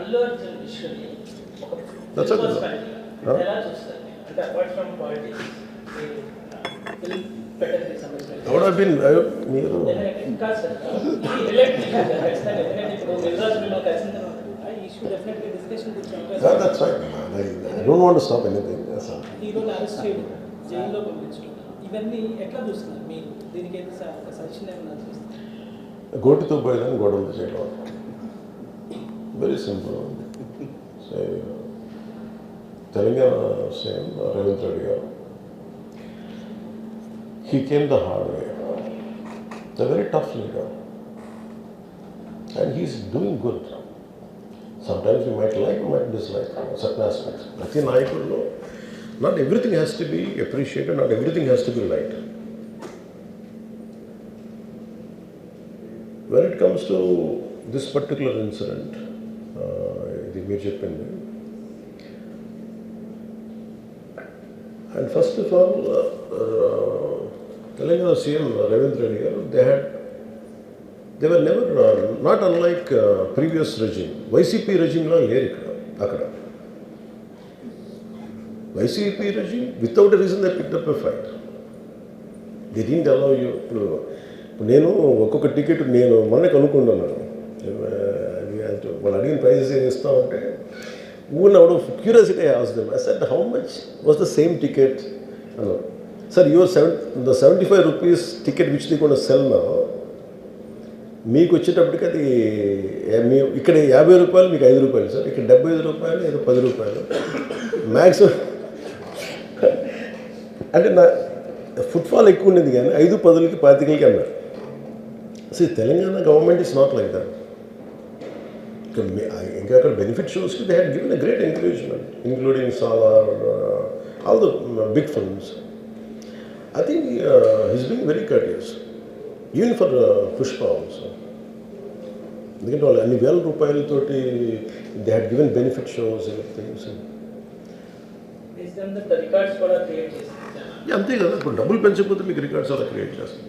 అల్లు అర్జున్ విషయాన్ని That's okay. ఎలా చూస్తారు అంటే అపార్ట్ ఫ్రమ్ పాలిటిక్స్ ఫిల్మ్ పెట్టడానికి సంబంధించిన What have been మీరు ఇంకా సార్ ఈ రిలేటెడ్ ఖచ్చితంగా ఎందుకంటే ఇప్పుడు మిర్జా సినిమా ఖచ్చితంగా ఈ ఇష్యూ డెఫినెట్గా డిస్కషన్ గురించి that's right. I don't want to stop anything. Yes, sir. హీరోని అరెస్ట్ చేయడం జైల్లో పంపించడం ఇవన్నీ ఎట్లా చూస్తున్నారు మీరు దీనికి అయితే ఒక సజెషన్ ఏమన్నా చూస్తారు గోటితో పోయిన గొడవలు చేయడం very simple. Telangana CM Revanth Reddy గారు he came the hard way. He's a very tough leader and he's doing good. Sometimes you might like, you might dislike certain aspects. Nothing I could know. Not everything has to be appreciated, not everything has to be liked. When it comes to this particular incident, ఇది మీరు చెప్పింది, and first of all, Telangana CM Ravindra Reddy garu, they were never, not unlike previous regime. YCP regime la leru akkada. YCP regime, without a reason they picked up a fight. They didn't allow you to. నేను ఒక్కొక్క ticket నేను మొన్న కనుక్కున్నాను, వాళ్ళు అడిగిన prices ఏం ఇస్తామంటే even out of curiosity I asked them, I said, how much was the same ticket? Sir, the 75 rupees ticket which they going to sell now, మీకు వచ్చేటప్పటికి అది ఇక్కడ 50 రూపాయలు, మీకు 5 రూపాయలు సార్, ఇక్కడ 75 రూపాయలు, ఏదో 10 రూపాయలు మ్యాక్సిమం. అంటే నా ఫుట్ఫాల్ ఎక్కువ ఉండేది కానీ 5, 10కి 25కి అన్నారు. So Telangana government is not like that. ఇంకా అక్కడ బెనిఫిట్ షోస్కి they had given a great encouragement, including Salaar, all the big films. I think he's being very courteous, even for Pushpa also. ఎందుకంటే వాళ్ళు అన్ని వేల రూపాయలతోటి they had given benefit shows and things. Records కూడా create చేస్తారు. అంతే కదా, ఇప్పుడు డబ్బులు పెంచకపోతే మీకు రికార్డ్స్ అలా క్రియేట్ చేస్తారు.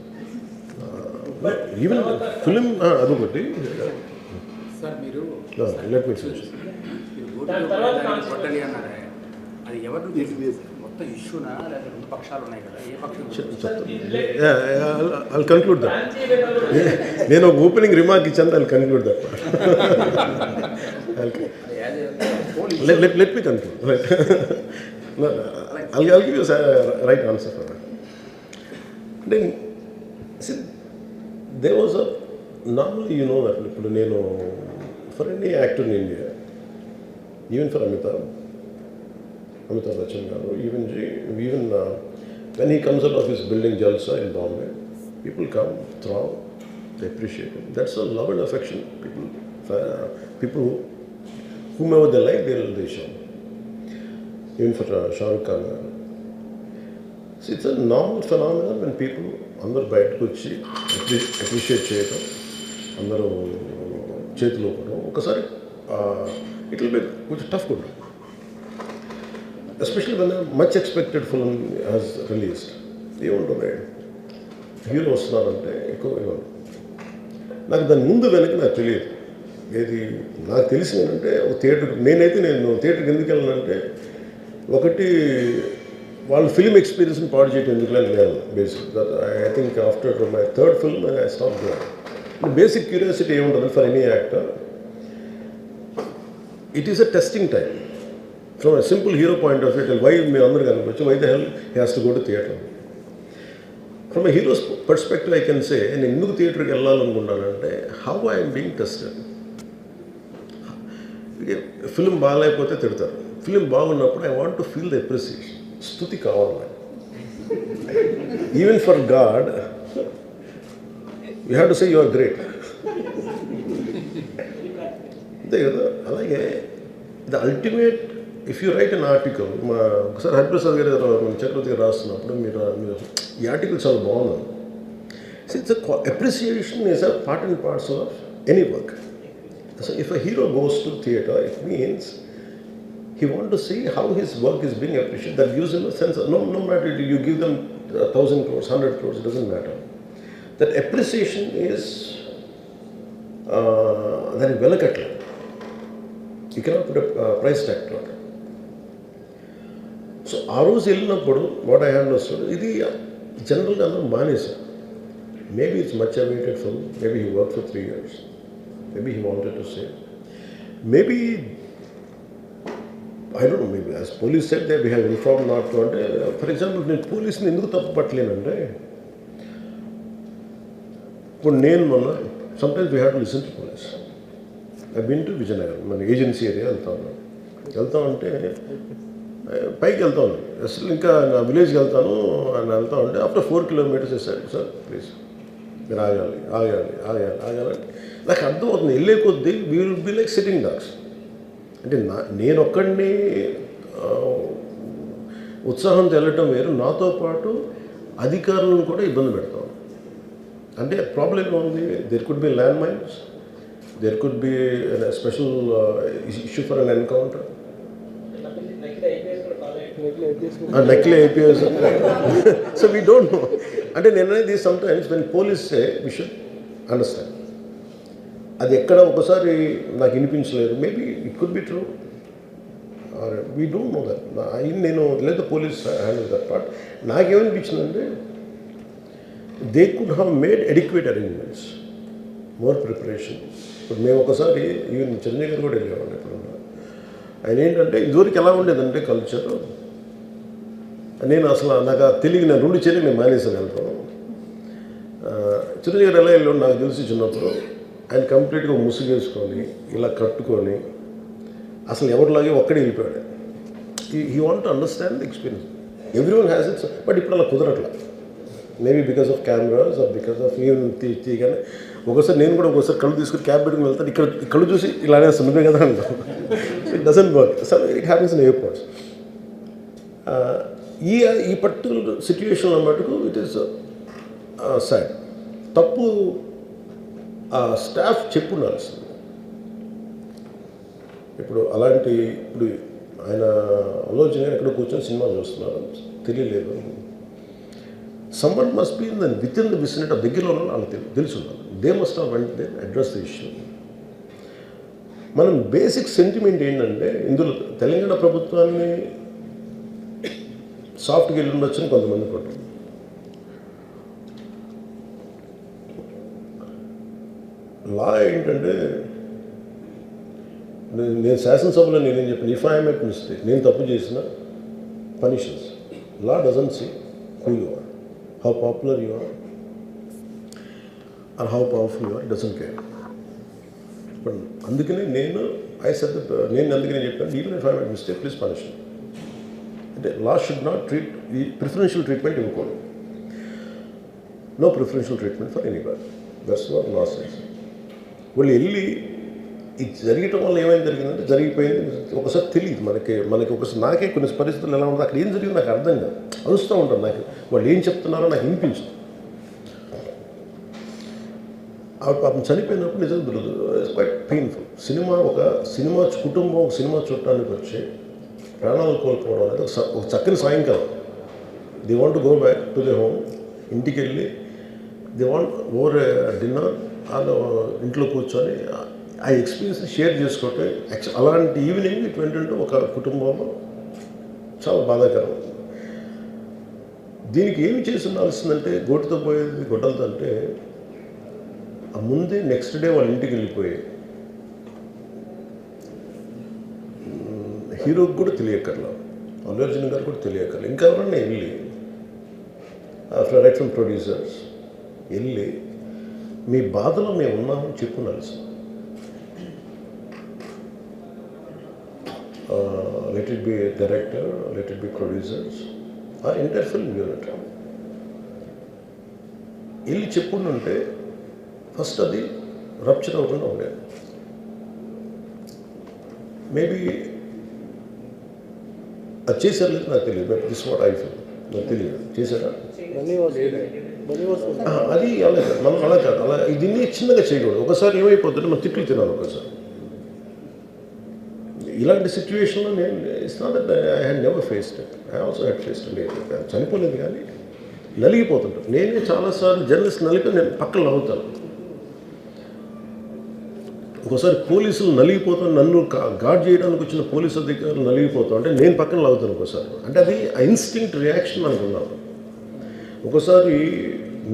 ఈవెన్ ఫిలిం అదొకటి. సార్ మీరు లెట్ మీ ఫినిష్. కొట్టాలి అన్నారే, అది ఎవరు మొత్తం ఇష్యూనా లేదా రెండు పక్షాలు ఉన్నాయి కదా, ఏ పక్షం? I'll conclude that. నేను ఒక ఓపెనింగ్ రిమార్క్ ఇచ్చాను, I'll conclude that. Let me conclude. Right. No, I'll give you a right answer for that. Then, see, there was a, normally you know that, ఇప్పుడు నేను for any actor in India, even for Amitabh Bachchan garu, even when he comes out of his building Jalsa in Bombay, people come, throw, they appreciate him. That's a love and affection. People whomever they like, they show. Even for Shah Rukh Khan garu. See, it's a normal phenomenon when people అందరూ బయటకు వచ్చి appreciate చేయటం, అందరూ చేతులు ఊపడం. ఒకసారి it will be కొంచెం tough కూడా, especially when much expected film has released. ఏముంటుంది, హీరో వస్తున్నారంటే ఎక్కువ ఇవ్వండి. నాకు దాని ముందు వెనక నాకు తెలియదు. ఏది నాకు తెలిసింది ఏంటంటే, ఒక థియేటర్కి నేను థియేటర్కి ఎందుకు వెళ్ళానంటే, ఒకటి వాళ్ళ ఫిల్మ్ ఎక్స్పీరియన్స్ని పాడు చేయడం ఎందుకు నేను basic that I think after my third film I stop doing. Basic curiosity ఏముంటుంది for any actor, it is a testing time. From a simple hero point of view, why మీ అందరూ కనిపించు, why the hell he has to go to theatre. From a hero's perspective I can say, నేను ఎందుకు థియేటర్కి వెళ్ళాలనుకుంటానంటే, how I'm being tested. Film బాగాలేకపోతే తిడతారు, film బాగున్నప్పుడు I want to feel the అప్రిసియేషన్. స్తుతి కావాలి. Even for God you have to say you are great. అంతే కదా. అలాగే the ultimate, if you write an article, ఒకసారి హరిప్రసాద్ గారు చక్రవర్తి గారు రాస్తున్నప్పుడు మీరు ఈ ఆర్టికల్ చాలా బాగుంది. It's appreciation is a part and parcel of any work. So if a hero goes to theatre, it means he wants to see how his work is being appreciated. That gives him a sense of, no matter you give them 1,000 crores, 100 crores, it doesn't matter. That appreciation is that is velakatla. You cannot put price tag to it. So ఆ రోజు వెళ్ళినప్పుడు what I understood, ఇది జనరల్గా అందరూ మానేశారు. Maybe it's much awaited for maybe he work for 3 years, maybe he wanted to say, maybe I don't know, maybe as police said they we have inform not to. అంటే for example నేను పోలీస్ని ఎందుకు తప్పు పట్టలేనంటే, ఇప్పుడు నేను మొన్న sometimes we have to listen to police. I been to Vizianagaram, మన ఏజెన్సీ ఏరియా వెళ్తామంటే పైకి వెళ్తాను, అసలు ఇంకా నా విలేజ్కి వెళ్తాను అని వెళ్తా ఉంటే ఆఫ్టర్ 4 kilometers వేసాడు, సార్ ప్లీజ్ మీరు ఆగాలి. నాకు అర్థమవుతుంది, వెళ్ళే కొద్దీ we will be like sitting dogs. అంటే నేను ఒక్కడిని ఉత్సాహంతో వెళ్ళటం వేరు, నాతో పాటు అధికారులను కూడా ఇబ్బంది పెడతాను. అంటే ప్రాబ్లం ఏముంది, there could be land mines, there could be special issue for an encounter, నకిలీ IPS. So we don't know. అంటే నేను అనేది sometimes when police say we should understand. అది ఎక్కడ ఒకసారి నాకు వినిపించలేదు, maybe it could be true or we don't know that. నేను లేదా పోలీస్ హ్యాండిల్ దట్ పార్ట్. నాకేమనిపించిందంటే they could have made adequate arrangements, more preparation. ఇప్పుడు మేము ఒకసారి ఈవెన్ చిరంజీవి గారు కూడా వెళ్ళేవాడిని. ఇప్పుడు ఆయన ఏంటంటే ఇదివరకు ఎలా ఉండేదంటే కల్చర్, నేను అసలు నాకు తెలియదు, నేను 2 చేతులు నేను మానేసాను వెళ్తాను. చిరంజీవి గారు ఎలా వెళ్ళాడు నాకు తెలిసి చిన్నప్పుడు, ఆయన కంప్లీట్గా ముసుగేసుకొని ఇలా కట్టుకొని అసలు ఎవరిలాగే ఒక్కడే వెళ్ళిపోయాడు. He want to understand the experience. Every one has its, but ఇప్పుడు అలా కుదరట్లా. Maybe because of cameras or because of even తీయగానే ఒకసారి నేను కూడా ఒకసారి కళ్ళు తీసుకుని క్యాబ్ పెట్టుకుని వెళ్తాను, ఇక్కడ కళ్ళు చూసి ఇలానే సున్నమే కదా అంటాను. It doesn't work. So it happens in airports. ఈ పర్టికులర్ సిచ్యువేషన్లో మటుకు ఇట్ ఈస్ సాడ్. తప్పు స్టాఫ్ చెప్పుండాల్సింది. ఇప్పుడు అలాంటి, ఇప్పుడు ఆయన ఆలోచన ఎక్కడ కూర్చొని సినిమా చూస్తున్నారు తెలియలేదు. Someone must be in with in the vicinity, దగ్గరలో ఉన్న వాళ్ళకి తెలిసి ఉండాలి. They must have went they address the issue. మనం బేసిక్ సెంటిమెంట్ ఏంటంటే, ఇందులో తెలంగాణ ప్రభుత్వాన్ని సాఫ్ట్గా వెళ్ళి ఉండొచ్చని కొంతమంది కొట్టారు. లా ఏంటంటే, నేను శాసనసభలో నేనేం చెప్పాను, ఇఫ్ ఐ మేక్ మిస్టేక్, నేను తప్పు చేసిన punishments. Law doesn't see who you are, how popular you are or how powerful you are, doesn't care. But అందుకనే నేను అందుకనే చెప్పాను, even if I make mistake please punish me. అంటే law should not treat ఈ preferential treatment ఇవ్వకూడదు. No preferential treatment for anybody. That's what law says. వాళ్ళు వెళ్ళి ఇది జరగటం వల్ల ఏమైంది జరిగిందంటే, జరిగిపోయింది ఒకసారి తెలియదు మనకి ఒకసారి. నాకే కొన్ని పరిస్థితులు ఎలా ఉంది, అక్కడ ఏం జరిగింది నాకు అర్థం కాదు, అరుస్తూ ఉంటాను. నాకు వాళ్ళు ఏం చెప్తున్నారో నాకు వినిపించదు. ఆవిడ పాపం చనిపోయినప్పుడు నిజంగా దొరకదు, ఇట్స్ క్వైట్ పెయిన్ఫుల్. సినిమా కుటుంబం ఒక సినిమా చూడటానికి వచ్చి ప్రాణాలు కోల్పోవడం అనేది ఒక చక్కని సాయంకాలం. They want to go back to the home, ఇంటికి వెళ్ళి దే వాంట్ ఓవర్ డిన్నర్, వాళ్ళు ఇంట్లో కూర్చొని ఆ ఎక్స్పీరియన్స్ షేర్ చేసుకోవటం. అలాంటి ఈవినింగ్ ఇటువంటి ఒక కుటుంబంలో చాలా బాధాకరం. దీనికి ఏమి చేసి ఉండాల్సిందంటే, గోటుతో పోయేది గొడ్డలతో అంటే, ఆ ముందే నెక్స్ట్ డే వాళ్ళ ఇంటికి వెళ్ళిపోయి హీరోకి కూడా తెలియక్కర్లా, అల్లు అర్జున్ గారు కూడా తెలియక్కర్లా, ఇంకా ఎవరన్నా వెళ్ళి రైట్ ఫ్రమ్ ప్రొడ్యూసర్స్ వెళ్ళి మీ బాధలో మేము ఉన్నామని చెప్పుండాల్సి. let it be a director, let it be producers, or entire film unit. వెళ్ళి చెప్పుంటే ఫస్ట్ అది రప్చర్ అవ్వకుండా ఉండేది. మేబీ అది చేశారు లేదు నాకు తెలియదు, but this what I feel. నాకు తెలియదు చేశారా అది. అలా కాదు, మనం అలా కాదు, అలా దీన్ని చిన్నగా చేయకూడదు. ఒకసారి ఏమైపోతుంటే మనం తిట్లు తినాలి ఒకసారి. ఇలాంటి సిచ్యువేషన్లో నేను it's not that I had never faced it, I also had faced it. చనిపోలేదు కానీ నలిగిపోతుంటాను. నేనే చాలాసార్లు జర్నలిస్ట్ నలిపి నేను పక్కన నవ్వుతాను. ఒకసారి పోలీసులు నలిగిపోతాను, నన్ను గార్డ్ చేయడానికి వచ్చిన పోలీసు అధికారులు నలిగిపోతాం అంటే నేను పక్కన లాగుతాను ఒకసారి. అంటే అది ఇన్స్టింక్ట్ రియాక్షన్ మనకు ఉన్నాను. ఒకసారి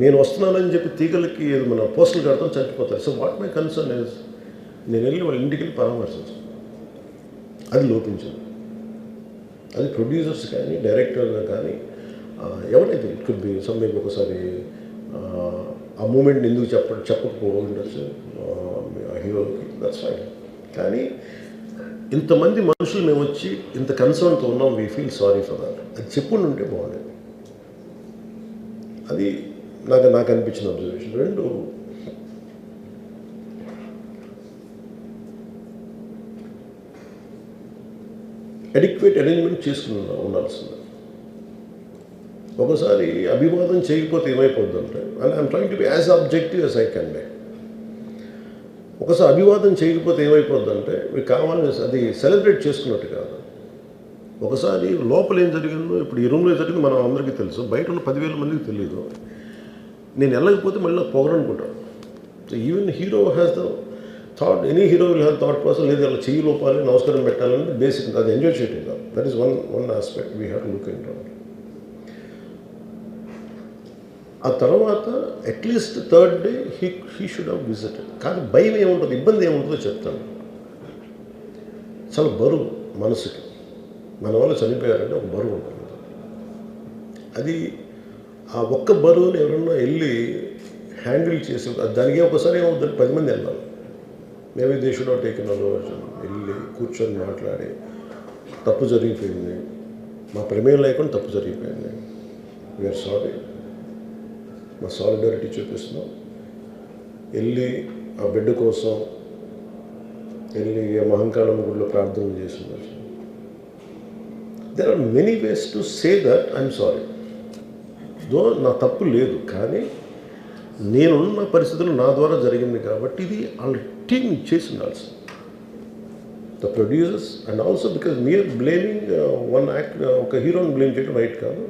నేను వస్తున్నానని చెప్పి తీగలకి మన పోస్టులు కడతాం, చచ్చిపోతారు. So what my concern is నేను వెళ్ళి వాళ్ళ ఇంటికి వెళ్ళి పరామర్శించాను. అది లోపించింది. అది ప్రొడ్యూసర్స్ కానీ డైరెక్టర్గా కానీ ఎవరైతే ఇట్ కుడ్ బి సమ్థింగ్ ఒకసారి ఆ మూమెంట్ని ఎందుకు చెప్పకపోవడం ఉండొచ్చు హీరోకి, దట్స్ ఫైన్. కానీ ఇంతమంది మనుషులు మేము వచ్చి ఇంత కన్సర్న్తో ఉన్నాం, we feel sorry for that. అది చెప్పుండి ఉంటే బాగుండేది. అది నాకు అనిపించిన అబ్జర్వేషన్. రెండు, అడిక్వేట్ అరేంజ్మెంట్ చేసుకుని ఉండాల్సింది. ఒకసారి అభివాదం చేయకపోతే ఏమైపోద్ది అంటే, and I'm trying to be as objective as I can be. ఒకసారి అభివాదం చేయకపోతే ఏమైపోద్ది అంటే మీకు కావాలని అది సెలబ్రేట్ చేసుకున్నట్టు కాదు. ఒకసారి లోపల ఏం జరిగిందో ఇప్పుడు ఈ రూమ్లో జరిగింది మనం అందరికీ తెలుసు, బయట ఉన్న 10,000 మందికి తెలియదు. నేను వెళ్ళకపోతే మళ్ళీ నాకు పొగరనుకుంటాను. So even hero has the thought, any hero will have thought process. లేదు అలా చెయ్యి లోపాలి, నమస్కారం పెట్టాలని బేసిక్, అది ఎంజాయ్ చేయటం కాదు. That is one aspect we have to look in to. ఆ తర్వాత at least third day he should have visited. కానీ భయం ఏముంటుంది, ఇబ్బంది ఏముంటుందో చెప్తాను. చాలా బరువు మనసుకి, మన వల్ల చనిపోయారంటే ఒక బరువు ఉంటుంది. అది ఆ ఒక్క బరువుని ఎవరన్నా వెళ్ళి హ్యాండిల్ చేసి, దానికి ఒకసారి ఏమవుతుంది, 10 మంది వెళ్ళాలి. Maybe they should not taken అలవర్షన్. వెళ్ళి కూర్చొని మాట్లాడి తప్పు జరిగిపోయింది, మా ప్రమేయం లేకుండా తప్పు జరిగిపోయింది, వీఆర్ సారీ, మా సాలిడారిటీ చూపిస్తున్నాం. వెళ్ళి ఆ బిడ్డ కోసం వెళ్ళి మహంకాళమ్మ గుడిలో ప్రార్థన చేస్తున్నారు. There are many ways to say that I'm sorry. Though నా తప్పు లేదు, కానీ నేనున్న పరిస్థితులు నా ద్వారా జరిగింది కాబట్టి ఇది వాళ్ళ టీమ్ చేసి ఉండాల్సింది. The producers and also because మీరు బ్లేమింగ్ వన్ యాక్ట్, ఒక హీరోని బ్లేమ్ చేయడం రైట్ కాదు.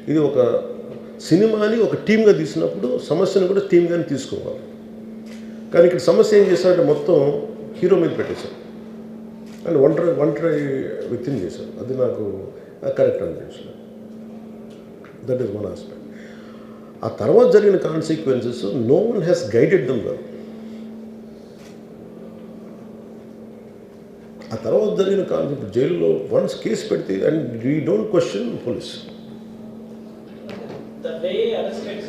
ఇది ఒక సినిమాని ఒక టీమ్గా తీసినప్పుడు సమస్యను కూడా టీమ్గానే తీసుకోవాలి. కానీ ఇక్కడ సమస్య ఏం చేశారంటే మొత్తం హీరో మీద పెట్టేశారు అండ్ ఒంటరి వ్యక్తిని చేశారు. అది నాకు కరెక్ట్ అనిపించలేదు. That is one aspect. ఆ తర్వాత జరిగిన consequences no one has guided them well. ఆ తర్వాత జరిగిన కాన్సెప్ట్ జైల్లో వన్స్ కేసు పెడితే and we don't question police. The way arrested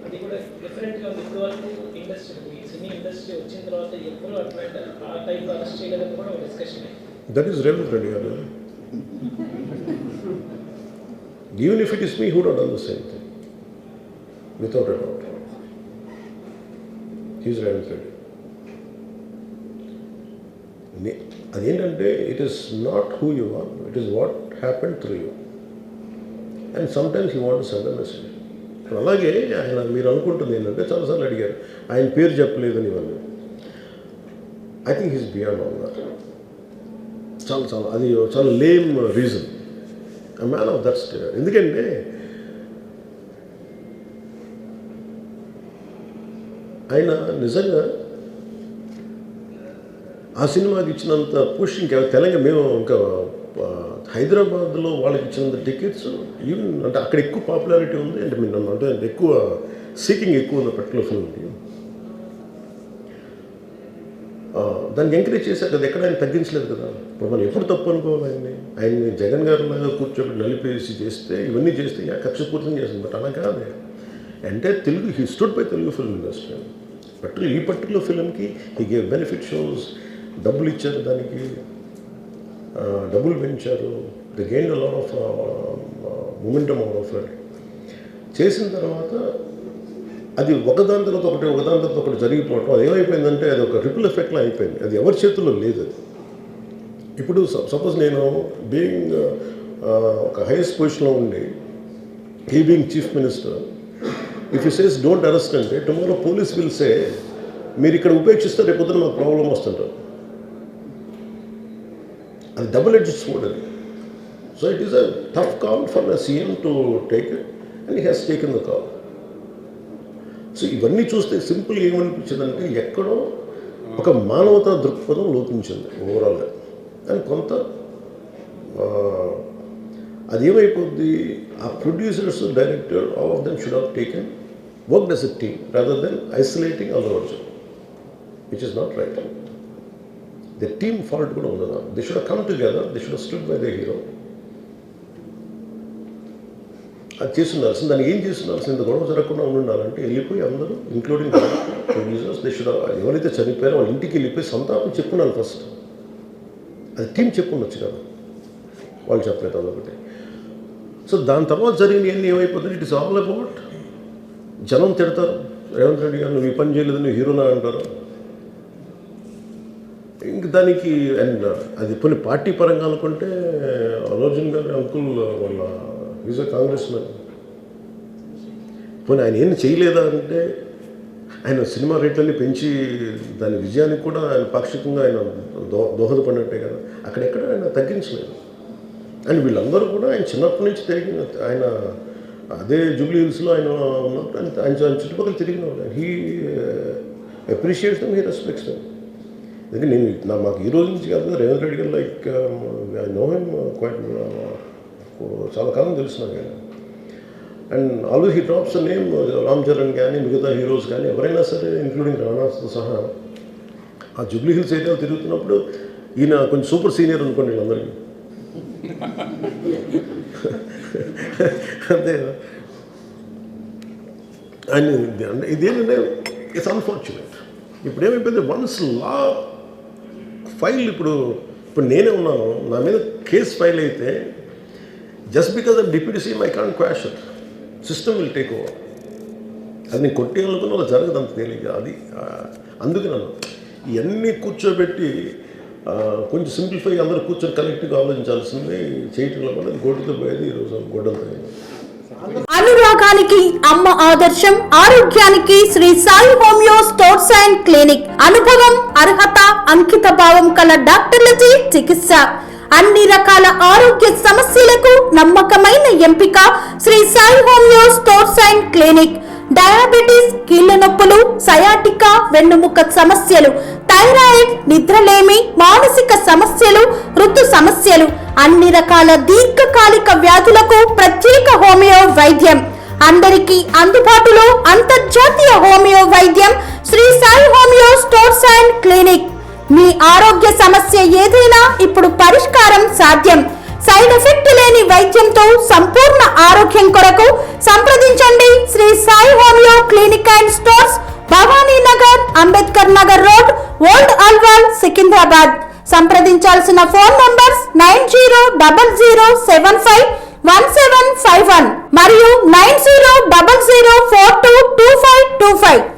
అది కూడా డిఫరెంట్గా ఉంది. ఇప్పుడు వరకు ఇండస్ట్రీ, సినీ ఇండస్ట్రీ వచ్చిన తర్వాత ఎప్పుడు అట్లా ఆ టైప్ అరెస్ట్ చేయలేదని కూడా ఒక discussion. That is Revanth Reddy garu. Even if it is me who would done the same thing without a doubt. He's Revanth Reddy. అదేంటంటే it is not who you are, it is what happened through you. And sometimes you want to send a message. అలాగే ఆయన మీరు అనుకుంటుంది ఏంటంటే చాలాసార్లు అడిగారు ఆయన పేరు చెప్పలేదని ఇవన్నీ. I think he's beyond all that. చాలా అది చాలా lame reason. A man of that state. ఎందుకంటే ఆయన నిజంగా ఆ సినిమాకి ఇచ్చినంత పుష్ ఇంకా తెలంగాణ మేము ఇంకా హైదరాబాద్లో వాళ్ళకి ఇచ్చినంత టికెట్స్ ఈవెన్ అంటే అక్కడ ఎక్కువ పాపులారిటీ ఉంది. అంటే మీరు నన్ను అంటే ఎక్కువ సీకింగ్ ఎక్కువ ఉంది పర్టికులర్ ఫిల్మ్కి. దాన్ని ఎంకరేజ్ చేశారు కదా, ఎక్కడ ఆయన తగ్గించలేదు కదా. ఇప్పుడు మనం ఎప్పుడు తప్పు అనుకోవాలి ఆయన్ని జగన్ గారి లాగా కూర్చోబెట్టి నలిపేసి చేస్తే ఇవన్నీ చేస్తే కక్షపూర్తం చేస్తుంది. బట్ అలా కాదు. అంటే Telugu he stood by Telugu film industry. ఈ పర్టికులర్ ఫిల్మ్కి హీ గేవ్ బెనిఫిట్ షోస్, డబ్బులు ఇచ్చారు, దానికి డబ్బులు పెంచారు. They gain a lot of momentum out of it. చేసిన తర్వాత అది ఒకదాని తర్వాత ఒకటి జరిగిపోవటం, అది ఏమైపోయిందంటే అది ఒక రిపుల్ ఎఫెక్ట్లో అయిపోయింది. అది ఎవరి చేతుల్లో లేదు. అది ఇప్పుడు సపోజ్ నేను బీయింగ్ ఒక హైయెస్ట్ పొజిషన్లో ఉండి he being chief minister, if you says don't arrest అంటే టుమారో పోలీస్ విల్ సే మీరు ఇక్కడ ఉపేక్షిస్తే రేపు పొద్దున మాకు ప్రాబ్లం వస్తుంటారు. అది డబుల్ ఎడ్జ్డ్ స్వోర్డ్ అది. So it is a tough call for the CM to take it and he has taken the call. So ఇవన్నీ చూస్తే సింపుల్ ఏమనిపించిందంటే ఎక్కడో ఒక మానవతా దృక్పథం లోపించింది ఓవరాల్గా. అండ్ కొంత అది ఏమైపోద్ది, ఆ producers, director, all of them should have taken worked as a team rather than isolating Allu Arjun, which is not right. The team fault కూడా ఉండదు. They should have come together, they should have stood by the hero. అది చేస్తుండాల్సింది. దాన్ని ఏం చేస్తుండాల్సింది, ఇంత గొడవ జరగకుండా ఉండాలంటే వెళ్ళిపోయి అందరూ ఇంక్లూడింగ్ ప్రొడ్యూసర్స్ దే షుడ్, ఎవరైతే చనిపోయారో వాళ్ళ ఇంటికి వెళ్ళిపోయి సంతాపం చెప్పున్నారు ఫస్ట్. అది టీం చెప్పుండొచ్చు కదా, వాళ్ళు చెప్పలేదు అదొకటి. సో దాని తర్వాత జరిగినవన్నీ ఏమైపోతుంది, ఇట్ ఇస్ ఆల్ అబౌట్ జనం తిడతారు, రేవంత్ రెడ్డి గారు నువ్వు ఈ పని చేయలేదు, నువ్వు హీరోనా అంటారు. ఇంక దానికి అండ్ అది కొన్ని పార్టీ పరంగా అనుకుంటే అల్లు అర్జున్ గారి అంకుల్ వాళ్ళ ఈజ్ అ కాంగ్రెస్ మ్యాన్. పోనీ ఆయన ఏం చేయలేదా అంటే, ఆయన సినిమా రేట్లన్నీ పెంచి దాని విజయానికి కూడా ఆయన పాక్షికంగా ఆయన దోహదపడినట్టే కదా, అక్కడెక్కడ ఆయన తగ్గించలేదు. అండ్ వీళ్ళందరూ కూడా ఆయన చిన్నప్పటి నుంచి తిరిగిన, ఆయన అదే జూబ్లీ హిల్స్లో ఆయన ఉన్నప్పుడు ఆయన చుట్టుపక్కల తిరిగిన వాళ్ళు. He appreciates them, he respects them. అందుకే నేను మాకు ఈ రోజు నుంచి కాదు, Revanth Reddy garu like I know him quite, చాలా కాలం తెలుసు నాకు ఆయన. And always he drops name Ram Charan కానీ మిగతా హీరోస్ కానీ ఎవరైనా సరే ఇంక్లూడింగ్ రాణాతో సహా ఆ జూబ్లీ హిల్స్ ఏరియాలో తిరుగుతున్నప్పుడు ఈయన కొంచెం సూపర్ సీనియర్ అనుకోండి వీళ్ళందరికీ. అంతే కదా. అండ్ ఇదేంటంటే ఇట్స్ అన్ఫార్చునేట్. ఇప్పుడు ఏమైపోయింది, వన్స్ లా ఫైల్ ఇప్పుడు నేనే ఉన్నాను, నా మీద కేసు ఫైల్ అయితే just because of deputy CM I can't quash it, system will take over. అది నేను కొట్టేయాలనుకున్న వాళ్ళు జరగదు అంత తేలిక. అది అందుకే నన్ను ఇవన్నీ కూర్చోబెట్టి కొంచెం సింప్లిఫై అందరూ కూర్చొని కలెక్టివ్గా ఆలోచించాల్సింది చేయటంలో కూడా గోటుతో పోయేది ఈరోజు గొడ్డలతో. అనురాగానికి అమ్మ ఆదర్శం, ఆరోగ్యానికి Shri Sai homeo stores and clinic. అనుభవం, అర్హత, అంకిత భావం కల డాక్టర్లచే చికిత్స. అన్ని రకాల ఆరోగ్య సమస్యలకు నమ్మకమైన ఎంపిక Shri Sai homeo stores and clinic. Diabetes, కీళ్ల నొప్పులు, సయాటికా, వెన్నుముక సమస్యలు, థైరాయిడ్, నిద్రలేమి, మానసిక సమస్యలు, ఋతు సమస్యలు, అన్ని రకాల దీర్ఘకాలిక వ్యాధులకు ప్రత్యేక హోమియో వైద్యం. అందరికీ అందుబాటులో అంతర్జాతీయ హోమియో వైద్యం Sri Sai homeo stores and clinic. మీ ఆరోగ్య సమస్య ఏదైనా ఇప్పుడు పరిష్కారం సాధ్యం. సైడ్ ఎఫెక్ట్ లేని వైద్యంతో సంపూర్ణ ఆరోగ్యం కొరకు సంప్రదించండి Sri Sai homeo clinic and stores, Bhavani Nagar, Ambedkar Nagar road, old Alwal, Secunderabad. సంప్రదించాల్సిన ఫోన్ నంబర్స్ 9000751751 మరియు 9000422525.